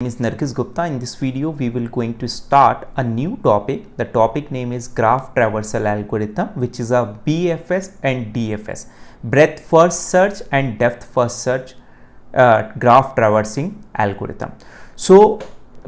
Is Nargis Gupta. In this video we will going to start a new topic. The topic name is graph traversal algorithm, which is a BFS and DFS, breadth first search and depth first search graph traversing algorithm. So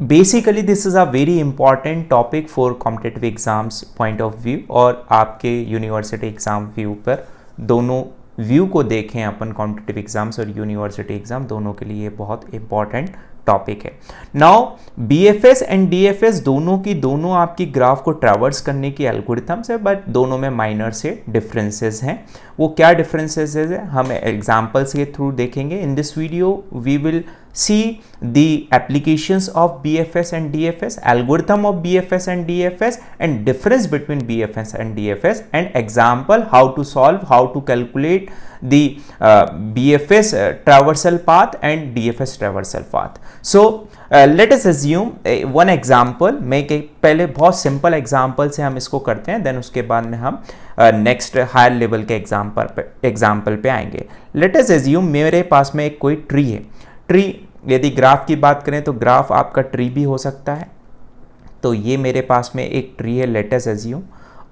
basically this is a very important topic for competitive exams point of view, और आपके university exam view पर दोनों view को देखें अपन, competitive exams और university exam दोनों के लिए बहुत इंपॉर्टेंट टॉपिक है. नाउ बीएफएस एंड डीएफएस दोनों की दोनों आपकी ग्राफ को ट्रैवर्स करने की एल्गोरिथम्स है, बट दोनों में माइनर से डिफरेंसेस हैं. वो क्या डिफरेंसेस है हम एग्जांपल्स के थ्रू देखेंगे. In this video we will see the applications of BFS and DFS, algorithm of BFS and DFS, and difference between BFS and DFS, and example how to solve, how to calculate the BFS traversal path and DFS traversal path. So let us assume one example. मैं पहले बहुत simple example से हम इसको करते हैं, then उसके बाद में हम नेक्स्ट हायर लेवल के एग्जाम्पल पे आएंगे. लेट अस assume मेरे पास में एक कोई ट्री है. ट्री, यदि ग्राफ की बात करें तो ग्राफ आपका ट्री भी हो सकता है. तो ये मेरे पास में एक ट्री है, लेट अस अस्यूम,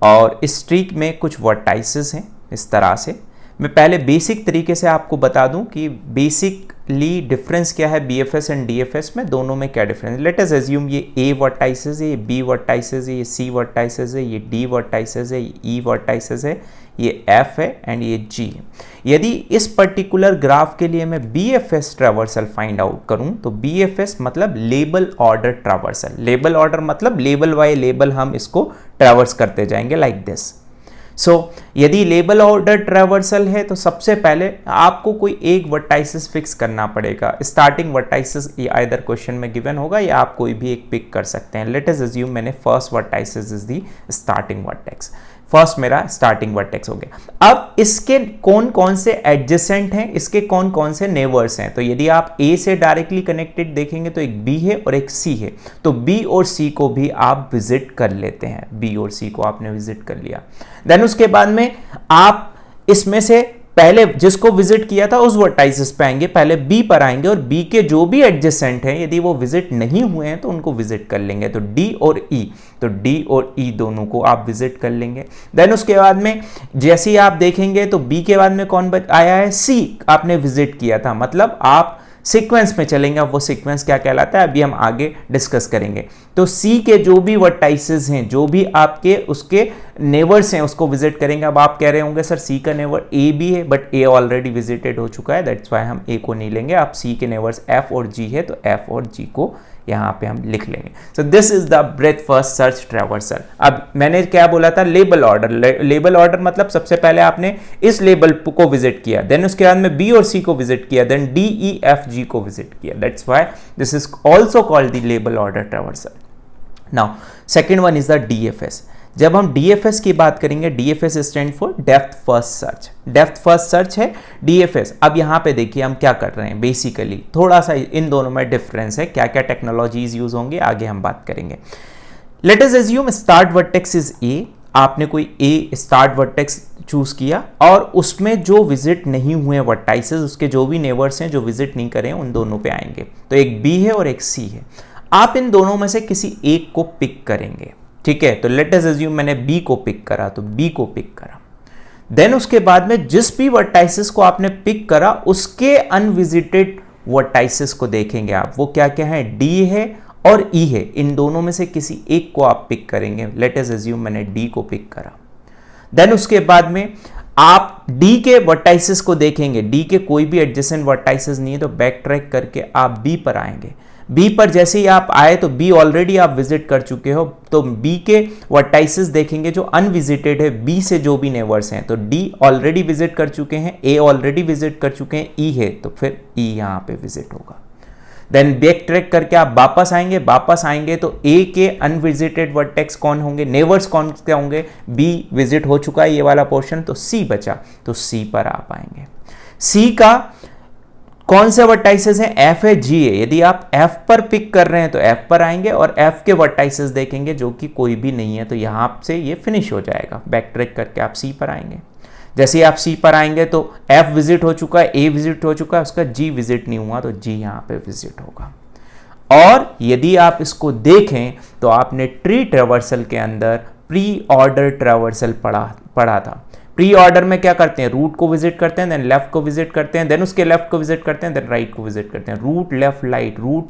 और इस ट्री में कुछ वर्टाइसेस हैं इस तरह से. मैं पहले बेसिक तरीके से आपको बता दूं कि बेसिकली डिफरेंस क्या है बीएफएस एंड डीएफएस में, दोनों में क्या डिफरेंस है. लेट अस अस्यूम ये ए वर्टाइसेस है, ये बी वर्टाइसेस है, ये सी वर्टाइसेस है, ये डी वर्टाइसेस है, ये ई वर्टाइसेस है, ये एफ है एंड ये जी है. यदि इस पर्टिकुलर ग्राफ के लिए मैं बीएफएस ट्रैवर्सल फाइंड आउट करूं तो बीएफएस मतलब label order traversal. Label order मतलब लेबल बाय लेबल हम इसको ट्रैवर्स करते जाएंगे लाइक दिस. सो यदि लेबल ऑर्डर ट्रैवर्सल है तो सबसे पहले आपको कोई एक वर्टाइसिस फिक्स करना पड़ेगा. स्टार्टिंग वर्टाइसिस आइदर क्वेश्चन में गिवन होगा या आप कोई भी एक पिक कर सकते हैं. लेट अस अस्यूम मैंने first vertices is the starting vertex. First मेरा स्टार्टिंग वर्टेक्स हो गया. अब इसके कौन कौन से एडजेसेंट हैं, इसके कौन कौन से नेबर्स हैं. तो यदि आप ए से डायरेक्टली कनेक्टेड देखेंगे तो एक बी है और एक सी है. तो बी और सी को भी आप विजिट कर लेते हैं. बी और सी को आपने विजिट कर लिया. देन उसके बाद में आप इसमें से पहले जिसको विजिट किया था उस वर्टाइसिस पे आएंगे, पहले बी पर आएंगे और बी के जो भी एडजेसेंट हैं यदि वो विजिट नहीं हुए हैं तो उनको विजिट कर लेंगे. तो डी और ई, तो डी और ई दोनों को आप विजिट कर लेंगे. देन उसके बाद में जैसे ही आप देखेंगे तो बी के बाद में कौन आया है, सी आपने विजिट किया था. मतलब आप सीक्वेंस में चलेंगे. वो सीक्वेंस क्या कहलाता है अभी हम आगे डिस्कस करेंगे. तो सी के जो भी वर्टाइसेस हैं, जो भी आपके उसके नेबर्स हैं उसको विजिट करेंगे. अब आप कह रहे होंगे सर सी का नेबर ए भी है, बट ए ऑलरेडी विजिटेड हो चुका है, दैट्स वाई हम ए को नहीं लेंगे. आप सी के नेबर्स एफ और जी है तो एफ और जी को यहाँ पे हम लिख लेंगे. सो this is the breath first search traversal. अब मैंने क्या बोला था, लेबल ऑर्डर. लेबल ऑर्डर मतलब सबसे पहले आपने इस लेबल को विजिट किया, देन उसके बाद में बी और सी को विजिट किया, then D E F G को विजिट किया. That's why this is also called the लेबल order traversal. Now second one is the DFS. जब हम डीएफएस की बात करेंगे, DFS stand for depth first search. Depth first search है DFS. अब यहां पे देखिए हम क्या कर रहे हैं. बेसिकली थोड़ा सा इन दोनों में डिफरेंस है, क्या क्या टेक्नोलॉजीज यूज होंगे आगे हम बात करेंगे. Let us assume start vertex is a. आपने कोई ए स्टार्ट वर्टेक्स चूज किया और उसमें जो विजिट नहीं हुए वर्टाइसेस, उसके जो भी नेबर्स हैं जो विजिट नहीं करें उन दोनों पे आएंगे. तो एक बी है और एक सी है. आप इन दोनों में से किसी एक को पिक करेंगे, ठीक है. तो लेट अस अस्यूम मैंने बी को पिक करा तो बी को पिक करा. देन उसके बाद में जिस भी वर्टाइसिस को आपने पिक करा उसके अनविजिटेड वर्टाइसिस को देखेंगे आप. वो क्या क्या है, डी है और ई है. इन दोनों में से किसी एक को आप पिक करेंगे. लेट अस अस्यूम मैंने डी को पिक करा. देन उसके बाद में आप डी के वर्टाइसिस को देखेंगे. डी के कोई भी एडजेसेंट वर्टाइसिस नहीं है तो बैक ट्रैक करके आप बी पर आएंगे. बी पर जैसे ही आप आए तो बी ऑलरेडी आप विजिट कर चुके हो, तो बी के वर्टाइसिस देखेंगे जो अनविजिटेड है बी से जो भी नेबर्स हैं. तो डी ऑलरेडी विजिट कर चुके हैं, ए ऑलरेडी विजिट कर चुके हैं, ई है तो फिर ई यहाँ पे विजिट होगा. देन बैक ट्रैक करके आप वापस आएंगे तो ए के अनविजिटेड वर्टेक्स कौन होंगे, नेबर्स कौन क्या होंगे, बी विजिट हो चुका है ये वाला पोर्शन, तो सी बचा, तो सी पर आप आएंगे. सी का कौन से वर्टाइसेस हैं, एफ है, जी है. यदि आप एफ पर पिक कर रहे हैं तो एफ पर आएंगे और एफ के वर्टाइसेस देखेंगे जो कि कोई भी नहीं है, तो यहां से ये फिनिश हो जाएगा. बैक ट्रैक करके आप सी पर आएंगे. जैसे ही आप सी पर आएंगे तो एफ विजिट हो चुका है, ए विजिट हो चुका है, उसका जी विजिट नहीं हुआ तो जी यहाँ पे विजिट होगा. और यदि आप इसको देखें तो आपने ट्री ट्रेवर्सल के अंदर प्री ऑर्डर ट्रेवर्सल पढ़ा था। प्री ऑर्डर में क्या करते हैं, रूट को विजिट करते हैं, देन लेफ्ट को विजिट करते हैं, देन उसके लेफ्ट को विजिट करते हैं, देन राइट को विजिट करते हैं, रूट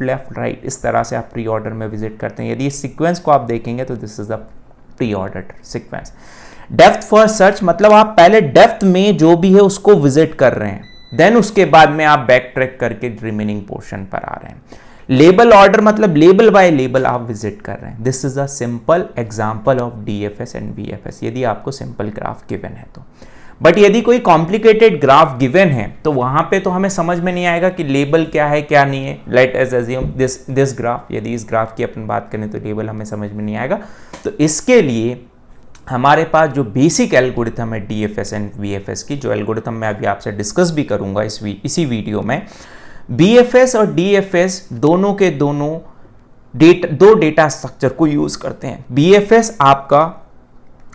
लेफ्ट राइट, इस तरह से आप प्री ऑर्डर में विजिट करते हैं। यदि इस सीक्वेंस को आप देखेंगे तो this is the pre order sequence. Depth first search मतलब आप पहले डेप्थ में जो भी है उसको विजिट कर रहे हैं, देन उसके बाद में आप बैक ट्रैक करके रिमेनिंग पोर्शन पर आ रहे हैं। लेबल ऑर्डर मतलब लेबल बाय लेबल आप विजिट कर रहे हैं। This is a simple example of DFS and BFS, यदि आपको सिंपल ग्राफ गिवन है तो। बट यदि कोई कॉम्प्लिकेटेड ग्राफ गिवन है तो वहां पे तो हमें समझ में नहीं आएगा कि लेबल क्या है क्या नहीं है। Let us assume this graph, यदि इस ग्राफ की अपन बात करें तो लेबल हमें समझ में नहीं आएगा। तो इसके लिए हमारे पास जो बेसिक एल्गोरिथम है डीएफएस एंड बीएफएस की, जो एल्गोरिथम मैं अभी आपसे डिस्कस भी करूंगा इसी वीडियो में, बीएफएस और डीएफएस दोनों के दोनों दो डेटा स्ट्रक्चर को यूज करते हैं।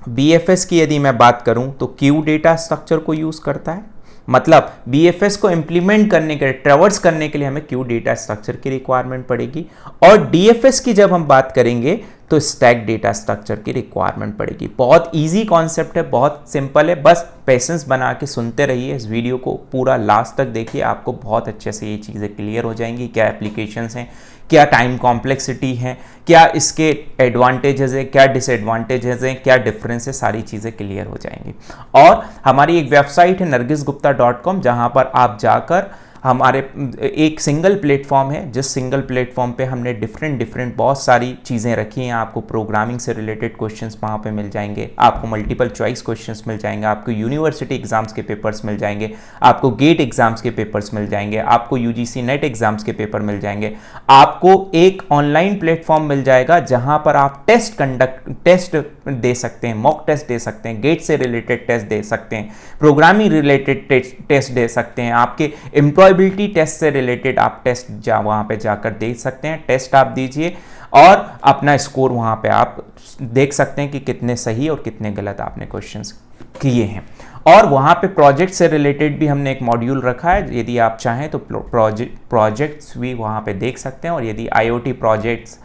बीएफएस की यदि मैं बात करूं तो क्यू डेटा स्ट्रक्चर को यूज करता है, मतलब बीएफएस को इंप्लीमेंट करने के लिए, ट्रेवर्स करने के लिए हमें क्यू डेटा स्ट्रक्चर की रिक्वायरमेंट पड़ेगी। और डीएफएस की जब हम बात करेंगे तो स्टैक डेटा स्ट्रक्चर की रिक्वायरमेंट पड़ेगी। बहुत इजी कॉन्सेप्ट है, बहुत सिंपल है, बस पेशेंस बना के सुनते रहिए। इस वीडियो को पूरा लास्ट तक देखिए, आपको बहुत अच्छे से ये चीज़ें क्लियर हो जाएंगी। क्या एप्लीकेशंस हैं, क्या टाइम कॉम्प्लेक्सिटी है, क्या इसके एडवांटेजेस है, क्या डिसएडवांटेजेस हैं, क्या डिफरेंस है, सारी चीज़ें क्लियर हो जाएंगी। और हमारी एक वेबसाइट है nargisgupta.com, जहाँ पर आप जाकर हमारे एक सिंगल प्लेटफॉर्म है, जिस सिंगल प्लेटफॉर्म पे हमने डिफरेंट बहुत सारी चीज़ें रखी हैं। आपको प्रोग्रामिंग से रिलेटेड क्वेश्चंस वहाँ पे मिल जाएंगे, आपको मल्टीपल चॉइस क्वेश्चंस मिल जाएंगे, आपको यूनिवर्सिटी एग्जाम्स के पेपर्स मिल जाएंगे, आपको गेट एग्जाम्स के पेपर्स मिल जाएंगे, आपको यूजीसी नेट एग्जाम्स के पेपर मिल जाएंगे, आपको एक ऑनलाइन प्लेटफॉर्म मिल जाएगा जहाँ पर आप टेस्ट दे सकते हैं, मॉक टेस्ट दे सकते हैं, गेट से रिलेटेड टेस्ट दे सकते हैं, प्रोग्रामिंग रिलेटेड टेस्ट दे सकते हैं, आपके एम्प्लॉयबिलिटी टेस्ट से रिलेटेड आप टेस्ट वहां पे जाकर दे सकते हैं। टेस्ट आप दीजिए और अपना स्कोर वहां पे आप देख सकते हैं कि कितने सही और कितने गलत आपने क्वेश्चंस किए हैं। और वहां पे प्रोजेक्ट से रिलेटेड भी हमने एक मॉड्यूल रखा है, यदि आप चाहें तो प्रोजेक्ट्स भी वहां पे देख सकते हैं। और यदि आईओटी प्रोजेक्ट्स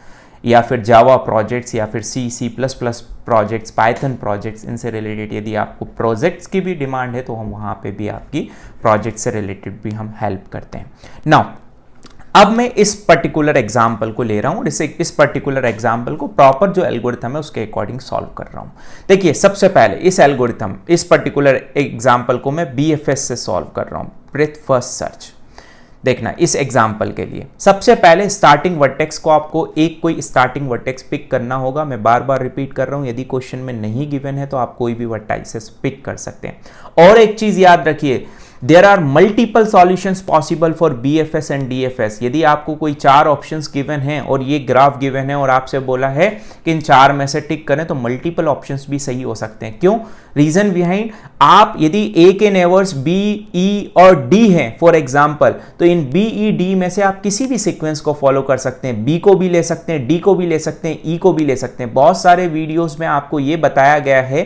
या फिर जावा प्रोजेक्ट्स या फिर C plus plus projects, Python projects, इनसे रिलेटेड यदि आपको प्रोजेक्ट्स की भी डिमांड है तो हम वहाँ पे भी आपकी प्रोजेक्ट से रिलेटेड भी हम हेल्प करते हैं। नाउ अब मैं इस पर्टिकुलर एग्जाम्पल को ले रहा हूँ, इस पर्टिकुलर एग्जाम्पल को प्रॉपर जो एल्गोरिथम है उसके अकॉर्डिंग सॉल्व कर रहा हूँ। देखिए सबसे पहले इस पर्टिकुलर एग्जाम्पल को मैं बीएफएस से सॉल्व कर रहा हूँ, ब्रेथ फर्स्ट सर्च। देखना इस एग्जाम्पल के लिए सबसे पहले स्टार्टिंग वर्टेक्स को आपको कोई स्टार्टिंग वर्टेक्स पिक करना होगा। मैं बार बार रिपीट कर रहा हूं, यदि क्वेश्चन में नहीं गिवन है तो आप कोई भी वर्टाइसेस पिक कर सकते हैं। और एक चीज याद रखिए, there are multiple solutions possible for BFS and DFS. यदि आपको कोई 4 ऑप्शंस गिवन हैं और ये ग्राफ गिवन है और आपसे बोला है कि इन 4 में से टिक करें, तो मल्टीपल ऑप्शंस भी सही हो सकते हैं। क्यों? रीजन बिहाइंड, आप यदि ए के नेबर्स बी, ई और डी हैं फॉर एग्जांपल, तो इन बी, ई, डी में से आप किसी भी सीक्वेंस को फॉलो कर सकते हैं। बी को भी ले सकते हैं, डी को भी ले सकते हैं, ई को भी ले सकते हैं। बहुत सारे वीडियोस में आपको यह बताया गया है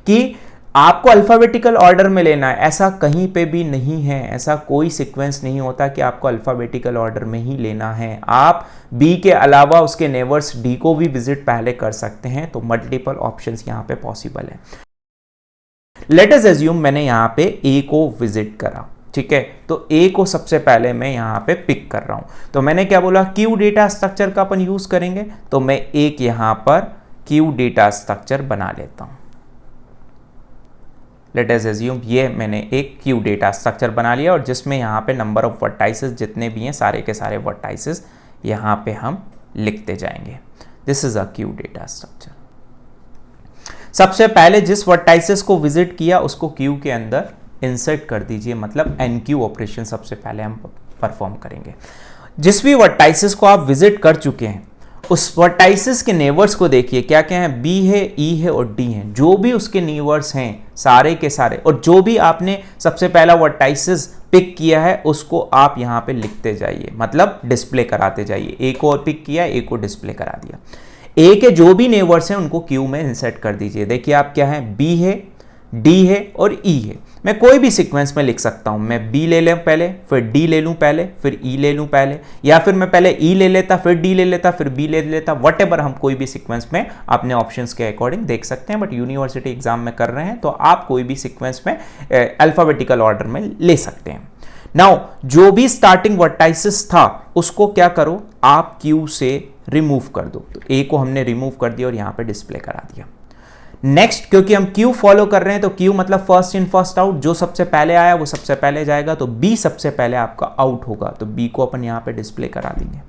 कि आपको अल्फाबेटिकल ऑर्डर में लेना है, ऐसा कहीं पे भी नहीं है। ऐसा कोई सीक्वेंस नहीं होता कि आपको अल्फाबेटिकल ऑर्डर में ही लेना है। आप बी के अलावा उसके नेबर्स डी को भी विजिट पहले कर सकते हैं। तो मल्टीपल ऑप्शंस यहां पे पॉसिबल है। लेट अस अज्यूम मैंने यहां पे ए को विजिट करा, ठीक है, तो ए को सबसे पहले मैं यहां पे पिक कर रहा हूं। तो मैंने क्या बोला, क्यू डेटा स्ट्रक्चर का अपन यूज करेंगे। तो मैं एक यहां पर क्यू डेटा स्ट्रक्चर बना लेता हूं। लेट अस अज्यूम ये मैंने एक क्यू डेटा स्ट्रक्चर बना लिया और जिसमें यहाँ पे नंबर ऑफ वर्टाइसेस जितने भी हैं सारे के सारे वर्टाइसेस यहाँ पे हम लिखते जाएंगे। This is a Q data structure. सबसे पहले जिस वर्टाइसेस को विजिट किया उसको क्यू के अंदर इंसर्ट कर दीजिए, मतलब एनक्यू ऑपरेशन सबसे पहले हम परफॉर्म करेंगे। जिस भी वर्टाइसेस को आप विजिट कर चुके हैं उस वर्टाइसेस के नेबर्स को देखिए, क्या क्या है, बी है, ई है और डी है। जो भी उसके नेबर्स हैं सारे के सारे, और जो भी आपने सबसे पहला वर्टाइसेस पिक किया है उसको आप यहां पे लिखते जाइए, मतलब डिस्प्ले कराते जाइए। ए को पिक किया, ए को डिस्प्ले करा दिया। ए के जो भी नेबर्स हैं उनको क्यू में इंसर्ट कर दीजिए। देखिए आप क्या है, बी है, डी है और ई है। मैं कोई भी सीक्वेंस में लिख सकता हूं, मैं बी ले लूं पहले, फिर डी ले लूं पहले, फिर ई ले लूं पहले, या फिर मैं पहले ई ले लेता, फिर डी ले लेता, फिर बी ले लेता, व्हाटएवर, हम कोई भी सीक्वेंस में अपने ऑप्शंस के अकॉर्डिंग देख सकते हैं। बट यूनिवर्सिटी एग्जाम में कर रहे हैं तो आप कोई भी सीक्वेंस में अल्फाबेटिकल ऑर्डर में ले सकते हैं। नाउ जो भी स्टार्टिंग वर्टाइसिस था उसको क्या करो, आप क्यू से रिमूव कर दो। तो ए को हमने रिमूव कर दिया और यहां पे डिस्प्ले करा दिया। नेक्स्ट, क्योंकि हम क्यू फॉलो कर रहे हैं तो क्यू मतलब फर्स्ट इन फर्स्ट आउट, जो सबसे पहले आया वो सबसे पहले जाएगा, तो बी सबसे पहले आपका आउट होगा, तो बी को अपन यहां पे डिस्प्ले करा देंगे।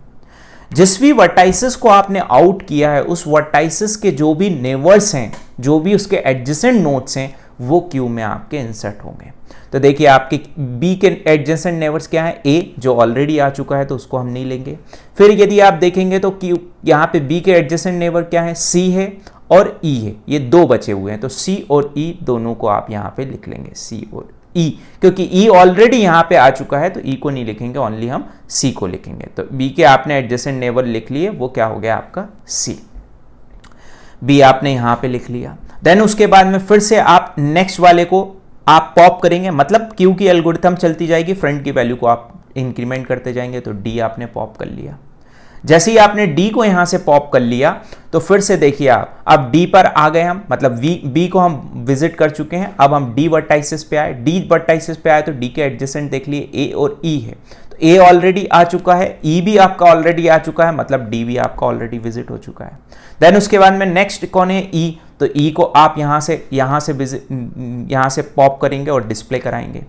जिस भी वर्टाइसिस को आपने आउट किया है उस वर्टाइसिस के जो भी नेबर्स हैं, जो भी उसके एडजेसेंट नोड्स हैं, वो क्यू में आपके इंसर्ट होंगे। तो देखिए आपके बी के एडजेसेंट नेबर्स क्या है, ए जो ऑलरेडी आ चुका है तो उसको हम नहीं लेंगे। फिर यदि आप देखेंगे तो क्यू यहाँ पे बी के एडजेसेंट नेबर क्या है, सी है और ई है, ये दो बचे हुए हैं, तो सी और ई दोनों को आप यहाँ पे लिख लेंगे, सी और ई, क्योंकि ई ऑलरेडी यहाँ पे आ चुका है तो ई को नहीं लिखेंगे, ओनली हम सी को लिखेंगे। तो बी के आपने एडजेसेंट नेबर लिख लिए, वो क्या हो गया आपका सी, बी आपने यहाँ पे लिख लिया। देन उसके बाद में फिर से आप नेक्स्ट वाले को आप पॉप करेंगे, मतलब क्यू की एल्गोरिथम चलती जाएगी, फ्रंट की वैल्यू को आप इंक्रीमेंट करते जाएंगे। तो डी आपने पॉप कर लिया। जैसे ही आपने डी को यहां से पॉप कर लिया तो फिर से देखिए आप अब डी पर आ गए हम, मतलब बी को हम विजिट कर चुके हैं, अब हम डी वर्टाइसिस पे आए। डी वर्टाइसिस पे आए तो डी के एडजेसेंट देख लिए ए और ई है, तो ए ऑलरेडी आ चुका है, ई भी आपका ऑलरेडी आ चुका है, मतलब डी भी आपका ऑलरेडी विजिट हो चुका है। देन उसके बाद में नेक्स्ट कौन है, ई, तो ई को आप यहां से पॉप करेंगे और डिस्प्ले कराएंगे।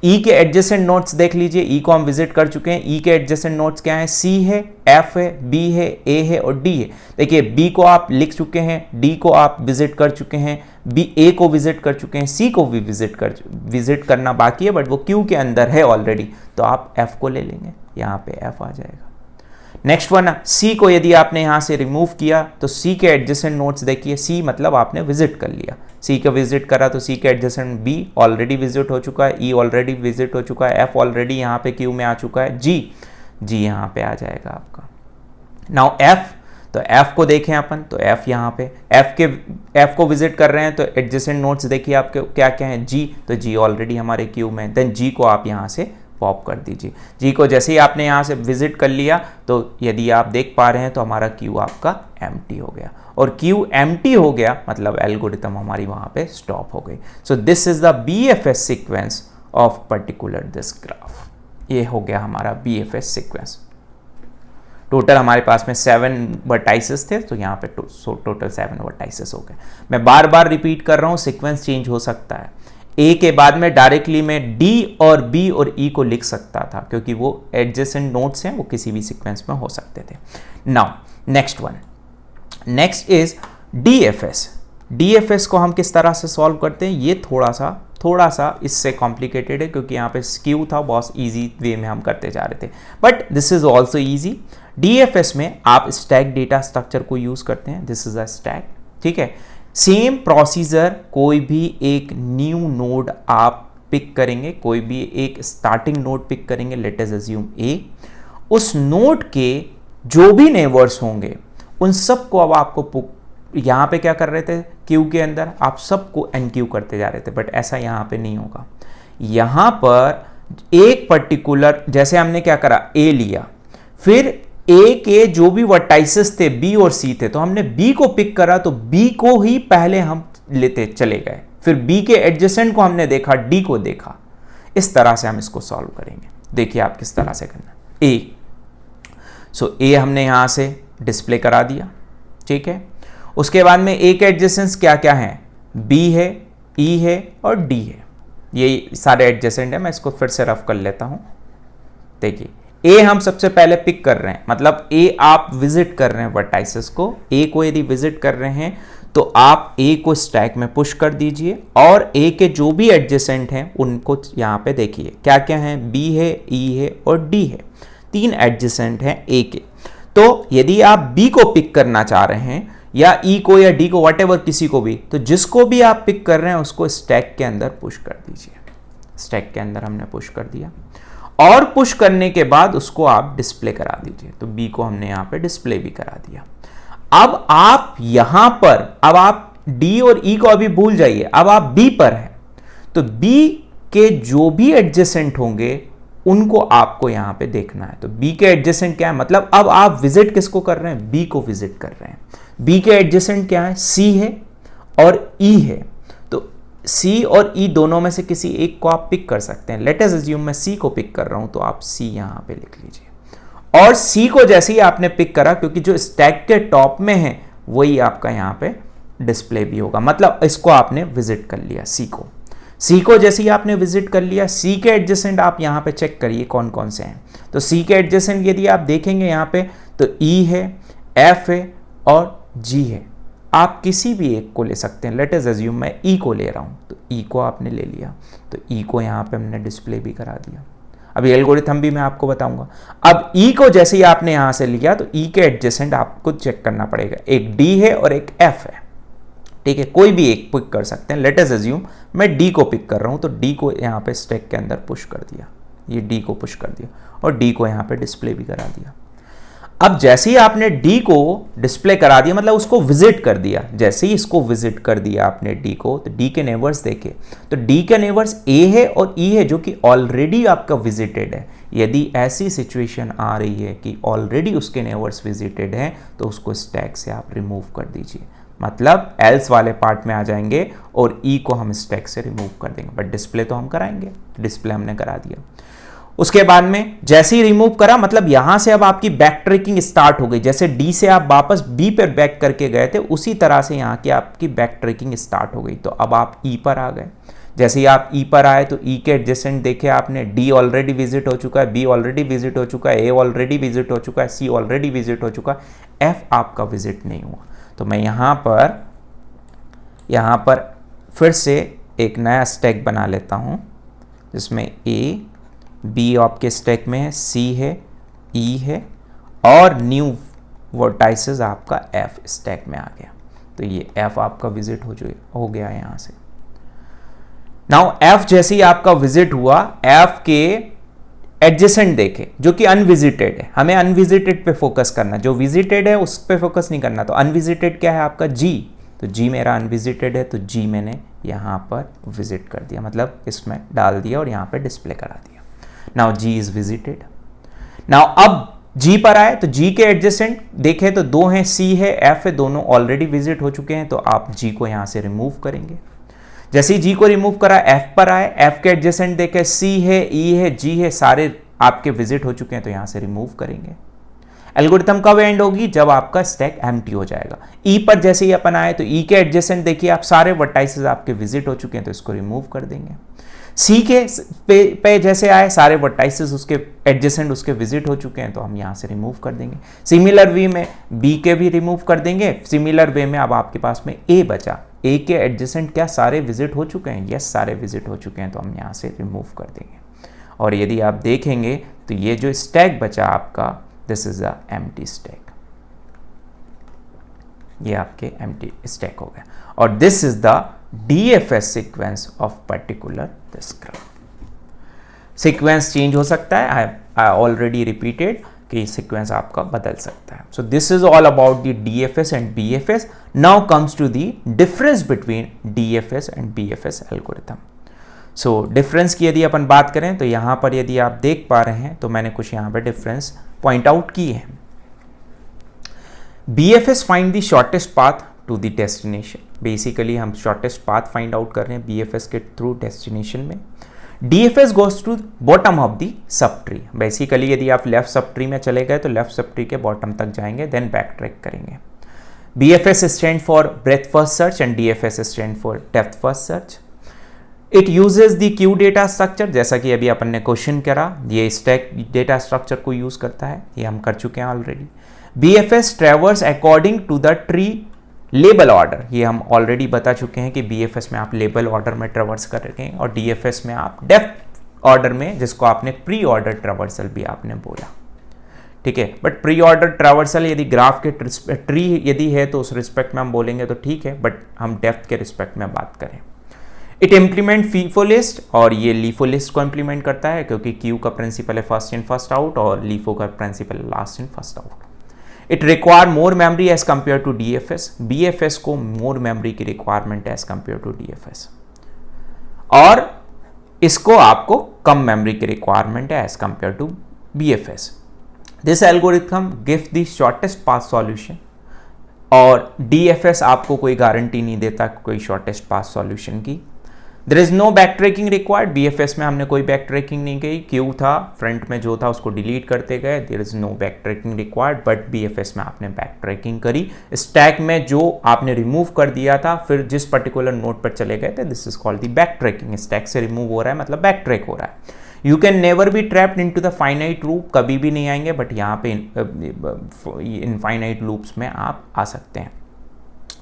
ई के एडजेसेंट नोड्स देख लीजिए, ई को हम विजिट कर चुके हैं, ई के एडजेसेंट नोड्स क्या है, सी है, एफ है, बी है, ए है और डी है। देखिए बी को आप लिख चुके हैं, डी को आप विजिट कर चुके हैं, बी ए को विजिट कर चुके हैं, सी को भी विजिट करना बाकी है बट वो क्यू के अंदर है ऑलरेडी, तो आप एफ को ले लेंगे, यहाँ पे एफ आ जाएगा। नेक्स्ट वन, सी को यदि आपने यहां से रिमूव किया तो सी के एडजेसेंट नोड्स देखिए, सी मतलब आपने विजिट कर लिया, सी का विजिट करा तो सी के एडजेसेंट बी ऑलरेडी विजिट हो चुका है, ई ऑलरेडी विजिट हो चुका है, एफ ऑलरेडी यहाँ पे क्यू में आ चुका है, जी यहाँ पे आ जाएगा आपका। नाउ एफ, तो एफ को देखें अपन, तो एफ यहाँ पे एफ को विजिट कर रहे हैं तो एडजेसेंट नोड्स देखिए आपके क्या क्या है, जी, तो जी ऑलरेडी हमारे क्यू में, देन जी को आप यहाँ से पॉप कर दीजिए। जी को जैसे ही आपने यहाँ से विजिट कर लिया तो यदि आप देख पा रहे हैं तो हमारा क्यू आपका एम्प्टी हो गया, और क्यू एम्प्टी हो गया मतलब एल्गोरिथम हमारी वहाँ पे स्टॉप हो गई। सो this is the BFS sequence of particular this graph. ये हो गया हमारा BFS सीक्वेंस। टोटल हमारे पास में 7 वर्टाइसेस थे, तो यहाँ पे टोटल 7 वर्टाइसेस हो गए। मैं बार बार रिपीट कर रहा हूँ, सीक्वेंस चेंज हो सकता है। ए के बाद में डायरेक्टली मैं डी और बी और ई को लिख सकता था क्योंकि वो एडजेसेंट नोड्स हैं, वो किसी भी सीक्वेंस में हो सकते थे। Now next one, next is DFS। DFS को हम किस तरह से सॉल्व करते हैं, ये थोड़ा सा इससे कॉम्प्लिकेटेड है क्योंकि यहाँ पे स्क्यू था, बहुत इजी वे में हम करते जा रहे थे, but this is also easy. DFS में आप स्टैक डेटा स्ट्रक्चर को यूज करते हैं, दिस इज अ स्टैक, ठीक है। सेम प्रोसीजर, कोई भी एक न्यू नोड आप पिक करेंगे, कोई भी एक स्टार्टिंग नोड पिक करेंगे, लेट अस अज्यूम ए, उस नोड के जो भी नेबर्स होंगे उन सब को अब आपको यहाँ पे क्या कर रहे थे, क्यू के अंदर आप सबको एनक्यू करते जा रहे थे, बट ऐसा यहाँ पे नहीं होगा। यहाँ पर एक पर्टिकुलर, जैसे हमने क्या करा, ए लिया, फिर ए के जो भी वर्टाइसेस थे बी और सी थे, तो हमने बी को पिक करा तो बी को ही पहले हम लेते चले गए, फिर बी के एडजेसेंट को हमने देखा, डी को देखा। इस तरह से हम इसको सॉल्व करेंगे। देखिए आप किस तरह से करना। ए, सो ए हमने यहां से डिस्प्ले करा दिया, ठीक है। उसके बाद में ए के एडजेसेंट्स क्या क्या हैं, बी है, ई है और डी है, ये सारे एडजेसेंट है। मैं इसको फिर से रफ कर लेता हूं। देखिए ए हम सबसे पहले पिक कर रहे हैं, मतलब ए आप विजिट कर रहे हैं वर्टाइसेस को, ए को यदि विजिट कर रहे हैं तो आप ए को स्टैक में पुश कर दीजिए और ए के जो भी एडजेसेंट हैं उनको यहाँ पे देखिए क्या क्या हैं, बी है, ई है और डी है, 3 एडजेसेंट हैं ए के। तो यदि आप बी को पिक करना चाह रहे हैं या ई को या डी को, व्हाटएवर किसी को भी, तो जिसको भी आप पिक कर रहे हैं उसको स्टैक के अंदर पुश कर दीजिए। स्टैक के अंदर हमने पुश कर दिया और पुश करने के बाद उसको आप डिस्प्ले करा दीजिए। तो बी को हमने यहाँ पे डिस्प्ले भी करा दिया। अब आप यहां पर, अब आप डी और ई को अभी भूल जाइए, अब आप बी पर हैं, तो बी के जो भी एडजेसेंट होंगे उनको आपको यहां पे देखना है। तो बी के एडजेसेंट क्या है, मतलब अब आप विजिट किसको कर रहे हैं, बी को विजिट कर रहे हैं। बी के एडजेसेंट क्या है, सी है और ई है। तो सी और ई दोनों में से किसी एक को आप पिक कर सकते हैं। लेट अस अज्यूम मैं सी को पिक कर रहा हूं, तो आप सी यहां पे लिख लीजिए। और सी को जैसे ही आपने पिक करा, क्योंकि जो स्टैक के टॉप में है वही आपका यहां पे डिस्प्ले भी होगा, मतलब इसको आपने विजिट कर लिया। सी को जैसे ही आपने विजिट कर लिया, सी के एडजेसेंट आप यहां पे चेक करिए कौन कौन से हैं। तो सी के एडजेसेंट यदि आप देखेंगे यहां पे, तो ई है, एफ है और जी है। आप किसी भी एक को ले सकते हैं। लेट अस अज्यूम मैं ई को ले रहा हूं, तो ई को आपने ले लिया, तो ई को यहां पे हमने डिस्प्ले भी करा दिया। अभी एल्गोरिथम भी मैं आपको बताऊंगा। अब ई को जैसे ही आपने यहां से लिया, तो ई के एडजेसेंट आपको चेक करना पड़ेगा। एक डी है और एक एफ है, ठीक है, कोई भी एक पिक कर सकते हैं। लेट अस अज्यूम मैं डी को पिक कर रहा हूं, तो डी को यहां पे स्टैक के अंदर पुश कर दिया, ये डी को पुश कर दिया और डी को यहां पे डिस्प्ले भी करा दिया। अब जैसे ही आपने डी को डिस्प्ले करा दिया, मतलब उसको विजिट कर दिया, जैसे ही इसको विजिट कर दिया आपने डी को, तो डी के नेबर्स देखे, तो डी के नेबर्स ए है और ई है, जो कि ऑलरेडी आपका विजिटेड है। यदि ऐसी सिचुएशन आ रही है कि ऑलरेडी उसके नेबर्स विजिटेड हैं, तो उसको स्टैक से आप रिमूव कर दीजिए, मतलब एल्स वाले पार्ट में आ जाएंगे और ई को हम स्टैक से रिमूव कर देंगे, बट डिस्प्ले तो हम कराएंगे। डिस्प्ले हमने करा दिया। उसके बाद में जैसे ही रिमूव करा, मतलब यहां से अब आपकी बैक ट्रैकिंग स्टार्ट हो गई। जैसे डी से आप वापस बी पर बैक करके गए थे, उसी तरह से यहां की आपकी बैक ट्रैकिंग स्टार्ट हो गई। तो अब आप ई पर आ गए। जैसे ही आप ई पर आए, तो ई के एडजेसेंट देखे आपने, डी ऑलरेडी विजिट हो चुका है, बी ऑलरेडी विजिट हो चुका है, ए ऑलरेडी विजिट हो चुका है, सी ऑलरेडी विजिट हो चुका है, एफ आपका विजिट नहीं हुआ। तो मैं यहां पर फिर से एक नया स्टैक बना लेता हूं, जिसमें ए बी आपके स्टैक में है, सी है, ई है और न्यू वर्टाइसेस आपका एफ स्टैक में आ गया। तो ये एफ आपका विजिट हो गया यहां से। नाउ एफ जैसे ही आपका विजिट हुआ, एफ के एडजेसेंट देखे जो कि अनविजिटेड है। हमें अनविजिटेड पे फोकस करना, जो विजिटेड है उस पे फोकस नहीं करना। तो अनविजिटेड क्या है आपका, जी। तो जी मेरा अनविजिटेड है, तो जी मैंने यहां पर विजिट कर दिया, मतलब इसमें डाल दिया और यहां पे डिस्प्ले करा दिया। Now G is visited. Now अब जी पर आए, तो जी के एडजेसेंट देखें तो दो हैं, सी है, एफ है, दोनों ऑलरेडी विजिट हो चुके हैं। तो आप जी को यहां से रिमूव करेंगे। जैसे ही जी को रिमूव करा, एफ पर आए, एफ के एडजेसेंट देखे, सी है, ई है, जी है, सारे आपके विजिट हो चुके हैं, तो यहां से रिमूव करेंगे। एल्गोरिथम कब एंड होगी, जब आपका स्टैक एम्प्टी हो जाएगा। ई पर जैसे ही अपन आए, तो ई के एडजेसेंट देखिए आप, सारे वर्टाइसेस आपके विजिट हो चुके हैं, तो इसको रिमूव कर देंगे। सी के पे जैसे आए, सारे वर्टाइसेस उसके एडजेसेंट उसके विजिट हो चुके हैं, तो हम यहां से रिमूव कर देंगे। सिमिलर वे में बी के भी रिमूव कर देंगे। सिमिलर वे में अब आपके पास में ए बचा, ए के एडजेसेंट क्या सारे विजिट हो चुके हैं, यस सारे विजिट हो चुके हैं, तो हम यहां से रिमूव कर देंगे। और यदि आप देखेंगे तो ये जो स्टैक बचा आपका, this is a empty stack, ये आपके एम्प्टी स्टैक हो गया। और this is the DFS sequence of particular this graph. Sequence change हो सकता है, आई ऑलरेडी रिपीटेड कि सीक्वेंस आपका बदल सकता है। So this is all about the DFS and BFS। Now comes to the difference between DFS and BFS algorithm. So difference की यदि अपन बात करें, तो यहां पर यदि आप देख पा रहे हैं, तो मैंने कुछ यहां पर डिफरेंस पॉइंट आउट किए हैं। BFS find the shortest path to the destination. Basically हम शॉर्टेस्ट पाथ फाइंड आउट कर रहे हैं BFS के थ्रू डेस्टिनेशन में। DFS goes to bottom of the sub tree. Basically यदि आप लेफ्ट सब ट्री में चले गए, तो लेफ्ट सब ट्री के बॉटम तक जाएंगे, देन बैक ट्रैक करेंगे। BFS stand for breadth first search and DFS stand for depth first search. It uses the queue data structure, जैसा कि अभी अपन ने क्वेश्चन करा, ये स्टैक डेटा स्ट्रक्चर को यूज करता है, ये हम कर चुके हैं already. BFS traverse according to the tree लेबल ऑर्डर, ये हम ऑलरेडी बता चुके हैं कि BFS में आप लेबल ऑर्डर में ट्रेवर्स करेंगे और DFS में आप डेप्थ ऑर्डर में, जिसको आपने प्री ऑर्डर ट्रेवर्सल भी आपने बोला, ठीक है। बट प्री ऑर्डर ट्रेवर्सल यदि ग्राफ के ट्री यदि है तो उस रिस्पेक्ट में हम बोलेंगे तो ठीक है, बट हम डेप्थ के रिस्पेक्ट में बात करें। इट इम्प्लीमेंट फीफो लिस्ट, और ये लीफो लिस्ट को इम्प्लीमेंट करता है, क्योंकि क्यू का प्रिंसिपल है फर्स्ट इन फर्स्ट आउट और लीफो का principle last in first out. It require more memory as compare to DFS, BFS को मोर मेमोरी की requirement as compare to DFS, और इसको आपको कम मेमोरी की रिक्वायरमेंट है as compare to BFS. This algorithm give the shortest path solution, और DFS आपको कोई गारंटी नहीं देता कोई शॉर्टेस्ट पाथ सॉल्यूशन की। There is no back tracking required, BFS में हमने कोई बैक ट्रैकिंग नहीं की, क्यू था फ्रंट में जो था उसको डिलीट करते गए, there is no back tracking required, but BFS में आपने बैक ट्रैकिंग करी, स्टैक में जो आपने रिमूव कर दिया था फिर जिस पर्टिकुलर नोड पर चले गए थे, this is called the back tracking. Stack से रिमूव हो रहा है मतलब बैक ट्रैक हो रहा है। You can never be trapped into the finite loop, कभी भी नहीं आएंगे, बट यहाँ पे इनफाइनाइट लूप्स में आप आ सकते हैं।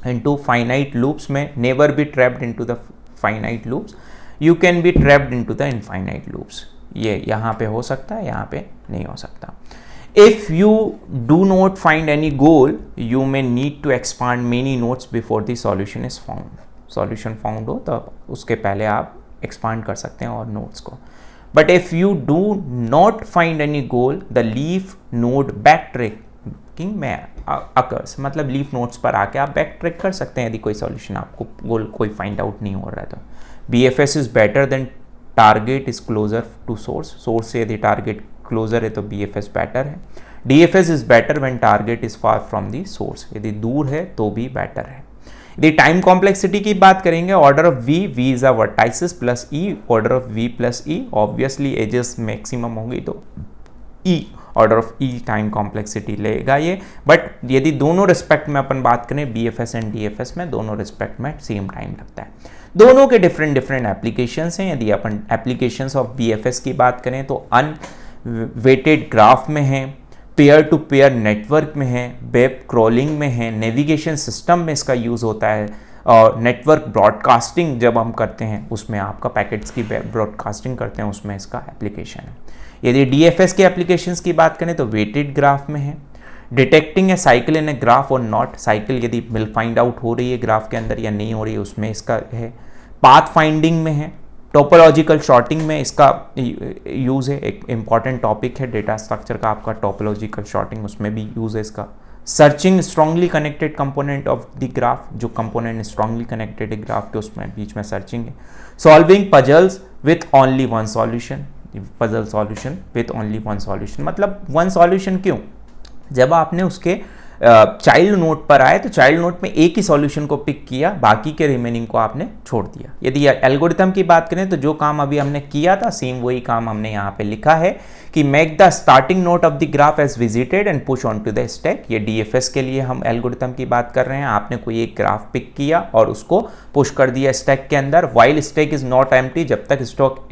इनटू फाइनाइट लूप्स में never be trapped into the finite loops, you can be trapped into the infinite loops. ये यहाँ पे हो सकता है, यहाँ पे नहीं हो सकता। If you do not find any goal, you may need to expand many nodes before the solution is found. Solution found हो तो उसके पहले आप एक्सपांड कर सकते हैं और नोड्स को। But if you do not find any goal, the leaf node backtracking में occurs, मतलब लीफ नोड्स पर आके आप बैक ट्रैक कर सकते हैं यदि कोई सॉल्यूशन आपको गोल कोई फाइंड आउट नहीं हो रहा है तो। BFS is better then target is closer to source, source से यदि टारगेट क्लोजर है तो BFS बेटर है। DFS is better when target is far from the source, यदि दूर है तो भी बेटर है। यदि टाइम कॉम्प्लेक्सिटी की बात करेंगे, order of V is a vertices plus E, order of V plus E, obviously edges maximum होंगी तो E order of E time complexity लेगा ये। बट यदि दोनों रिस्पेक्ट में अपन बात करें BFS एंड DFS में, दोनों रिस्पेक्ट में सेम टाइम लगता है। दोनों के डिफरेंट एप्लीकेशंस हैं। यदि अपन एप्लीकेशंस ऑफ BFS की बात करें तो अनवेटेड ग्राफ में है, पेयर टू पेयर नेटवर्क में है, वेब क्रॉलिंग में है, नेविगेशन सिस्टम में इसका यूज़ होता है, और नेटवर्क ब्रॉडकास्टिंग जब हम करते हैं उसमें आपका पैकेट्स की ब्रॉडकास्टिंग करते हैं उसमें इसका एप्लीकेशन है। यदि DFS के एप्लीकेशंस की बात करें तो वेटेड ग्राफ में है, detecting A cycle in a graph और नॉट, साइकिल यदि मिल फाइंड आउट हो रही है ग्राफ के अंदर या नहीं हो रही है उसमें इसका है, पाथ फाइंडिंग में है, टोपोलॉजिकल शॉर्टिंग में इसका यूज़ है, एक इंपॉर्टेंट टॉपिक है डेटा स्ट्रक्चर का आपका टोपोलॉजिकल शॉर्टिंग, उसमें भी यूज़ है इसका। Searching strongly connected component of the graph, जो कंपोनेंट स्ट्रांगली कनेक्टेड है ग्राफ के उसमें बीच में सर्चिंग है। Solving puzzles with only one solution, puzzle solution with only one solution, मतलब वन सॉल्यूशन क्यों? जब आपने उसके चाइल्ड नोड पर आए तो चाइल्ड नोड में एक ही सॉल्यूशन को पिक किया, बाकी के रिमेनिंग को आपने छोड़ दिया। यदि एल्गोरिथम की बात करें तो जो काम अभी हमने किया था सेम वही काम हमने यहाँ पे लिखा है कि make the starting node of the graph as visited and push on to the stack. ये DFS के लिए हम एल्गोरिथम की बात कर रहे हैं। आपने कोई एक ग्राफ पिक किया और उसको पुश कर दिया स्टैक के अंदर, while stack is not empty, जब तक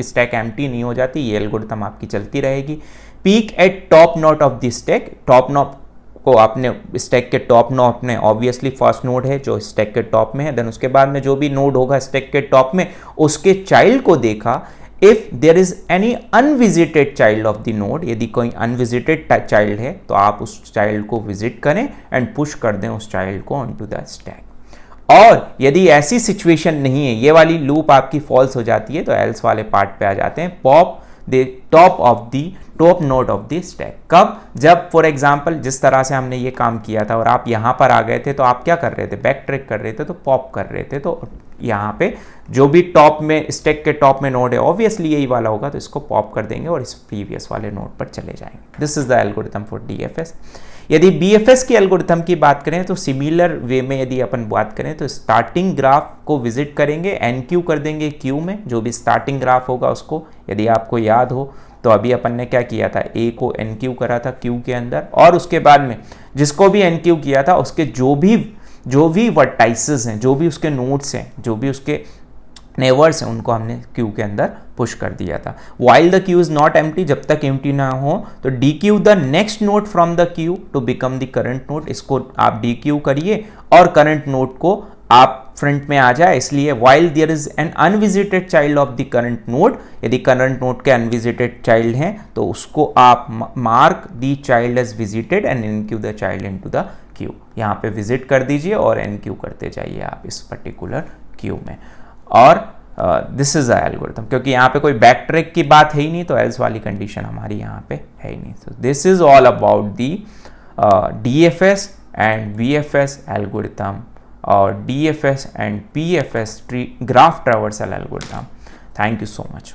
स्टैक एम्प्टी नहीं हो जाती ये एल्गोरिथम आपकी चलती रहेगी। Peak at top node of the stack, top node को आपने स्टैक के टॉप नोड में, ऑब्वियसली फर्स्ट नोड है जो स्टैक के टॉप में है, देन उसके बाद में जो भी नोड होगा स्टैक के टॉप में उसके चाइल्ड को देखा। If there is any unvisited child of the node, यदि कोई अनविजिटेड चाइल्ड है तो आप उस चाइल्ड को विजिट करें एंड पुश कर दें उस चाइल्ड को ऑन टू द स्टैक। और यदि ऐसी सिचुएशन नहीं है, ये वाली लूप आपकी फॉल्स हो जाती है तो एल्स वाले पार्ट पे आ जाते हैं, pop the top of the top node of the stack. कब? जब फॉर एग्जांपल जिस तरह से हमने ये काम किया था और आप यहाँ पर आ गए थे तो आप क्या कर रहे थे, बैक ट्रैक कर रहे थे तो पॉप कर रहे थे, तो यहाँ पे जो भी टॉप में स्टैक के टॉप में नोड है ऑब्वियसली यही वाला होगा तो इसको पॉप कर देंगे और इस प्रीवियस वाले नोड पर चले जाएंगे। This is the algorithm for DFS। यदि BFS की एल्गोरिथम की बात करें तो सिमिलर वे में यदि अपन बात करें तो स्टार्टिंग ग्राफ को विजिट करेंगे, NQ कर देंगे क्यू में, जो भी स्टार्टिंग ग्राफ होगा उसको। यदि आपको याद हो तो अभी अपन ने क्या किया था, A को NQ करा था Q के अंदर, और उसके बाद में जिसको भी NQ किया था उसके जो भी वर्टाइसेस हैं, जो भी उसके नोड्स हैं, जो भी उसके नेवर्स हैं, उनको हमने क्यू के अंदर पुश कर दिया था। While the queue is not empty, जब तक एम्प्टी ना हो तो DQ the next node from the queue to become the current node, इसको आप DQ करिए और करंट नोड को आप फ्रंट में आ जाए। इसलिए while there is an unvisited child of the current node, यदि करंट नोड के अनविजिटेड चाइल्ड हैं तो उसको आप mark the child as visited and NQ the child into the queue. यहाँ पे विजिट कर दीजिए और NQ करते जाइए आप इस पर्टिकुलर क्यू में। और दिस इज द एल्गोरिथम, क्योंकि यहाँ पे कोई बैक ट्रैक की बात है ही नहीं तो एल्स वाली कंडीशन हमारी यहाँ पे है ही नहीं। तो this is all about the DFS and VFS algorithm or DFS and PFS graph traversal algorithm. Thank you so much.